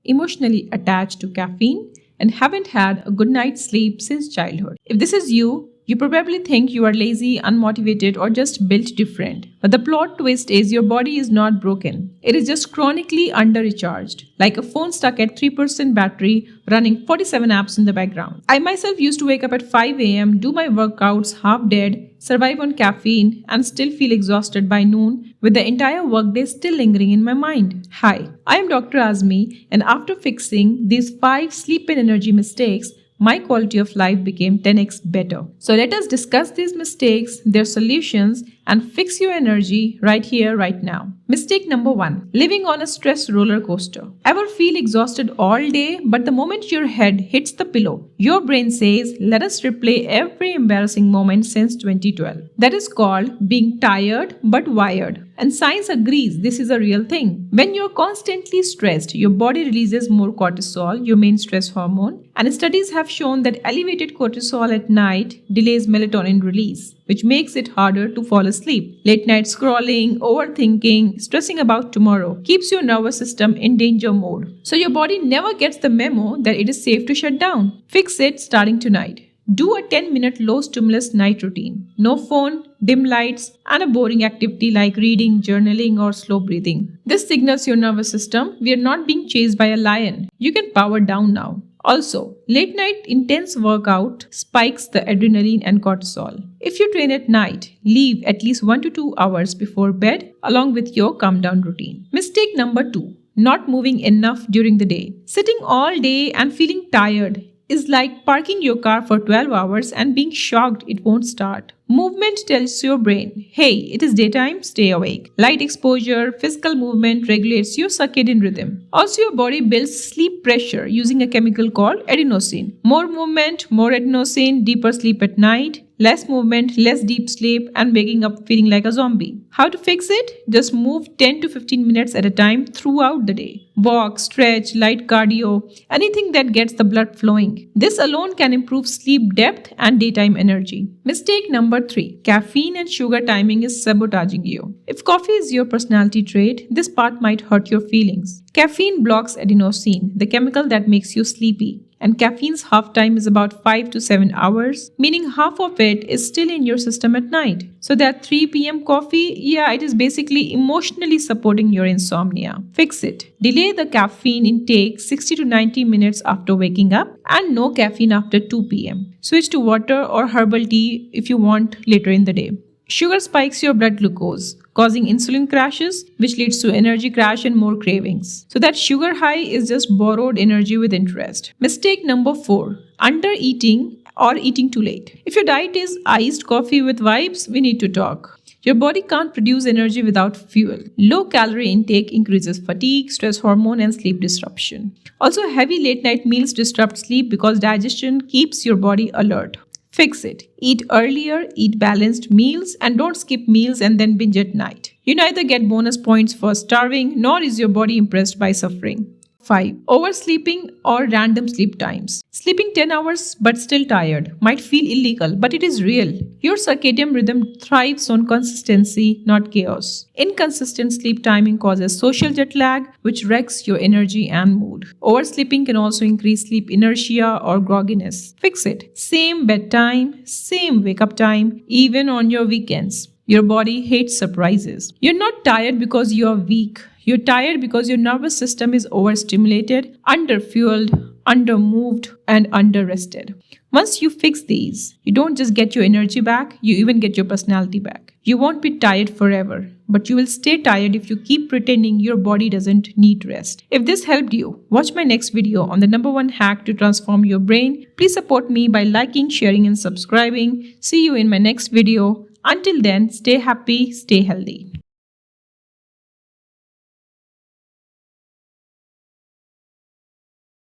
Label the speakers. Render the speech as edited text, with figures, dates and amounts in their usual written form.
Speaker 1: emotionally attached to caffeine, and haven't had a good night's sleep since childhood. If this is you, you probably think you are lazy, unmotivated, or just built different. But the plot twist is your body is not broken. It is just chronically under-recharged, like a phone stuck at 3% battery running 47 apps in the background. I myself used to wake up at 5 a.m., do my workouts half dead, survive on caffeine, and still feel exhausted by noon with the entire workday still lingering in my mind. Hi, I am Dr. Azmi, and after fixing these 5 sleep and energy mistakes, my quality of life became 10x better. So let us discuss these mistakes, their solutions, and fix your energy right here, right now. Mistake number 1. Living on a stress roller coaster. Ever feel exhausted all day, but the moment your head hits the pillow, your brain says, let us replay every embarrassing moment since 2012. That is called being tired but wired. And science agrees this is a real thing. When you're constantly stressed, your body releases more cortisol, your main stress hormone, and studies have shown that elevated cortisol at night delays melatonin release, which makes it harder to fall asleep. Late night scrolling, overthinking, stressing about tomorrow keeps your nervous system in danger mode. So your body never gets the memo that it is safe to shut down. Fix it starting tonight. Do a 10-minute low-stimulus night routine. No phone, dim lights, and a boring activity like reading, journaling, or slow breathing. This signals your nervous system we are not being chased by a lion. You can power down now. Also, late night intense workout spikes the adrenaline and cortisol. If you train at night, leave at least 1 to 2 hours before bed along with your calm down routine. Mistake number 2. Not moving enough during the day. Sitting all day and feeling tired is like parking your car for 12 hours and being shocked it won't start. Movement tells your brain, hey, it is daytime, stay awake. Light exposure, physical movement regulates your circadian rhythm. Also, your body builds sleep pressure using a chemical called adenosine. More movement, more adenosine, deeper sleep at night. Less movement, less deep sleep, and waking up feeling like a zombie. How to fix it? Just move 10 to 15 minutes at a time throughout the day. Walk, stretch, light cardio, anything that gets the blood flowing. This alone can improve sleep depth and daytime energy. Mistake number 3. Caffeine and sugar timing is sabotaging you. If coffee is your personality trait, this part might hurt your feelings. Caffeine blocks adenosine, the chemical that makes you sleepy. And caffeine's half time is about 5 to 7 hours, meaning half of it is still in your system at night. So that 3 p.m. coffee, it is basically emotionally supporting your insomnia. Fix it. Delay the caffeine intake 60 to 90 minutes after waking up and no caffeine after 2 p.m. Switch to water or herbal tea if you want later in the day. Sugar spikes your blood glucose, causing insulin crashes, which leads to energy crash and more cravings. So that sugar high is just borrowed energy with interest. Mistake number 4. Under-eating or eating too late. If your diet is iced coffee with vibes, we need to talk. Your body can't produce energy without fuel. Low-calorie intake increases fatigue, stress hormone, and sleep disruption. Also, heavy late-night meals disrupt sleep because digestion keeps your body alert. Fix it. Eat earlier, eat balanced meals, and don't skip meals and then binge at night. You neither get bonus points for starving, nor is your body impressed by suffering. 5. Oversleeping or random sleep times. Sleeping 10 hours but still tired might feel illegal, but it is real. Your circadian rhythm thrives on consistency, not chaos. Inconsistent sleep timing causes social jet lag, which wrecks your energy and mood. Oversleeping can also increase sleep inertia or grogginess. Fix it. Same bedtime, same wake-up time, even on your weekends. Your body hates surprises. You're not tired because you are weak. You're tired because your nervous system is overstimulated, underfueled, undermoved, and underrested. Once you fix these, you don't just get your energy back, you even get your personality back. You won't be tired forever, but you will stay tired if you keep pretending your body doesn't need rest. If this helped you, watch my next video on the number 1 hack to transform your brain. Please support me by liking, sharing, and subscribing. See you in my next video. Until then, stay happy, stay healthy.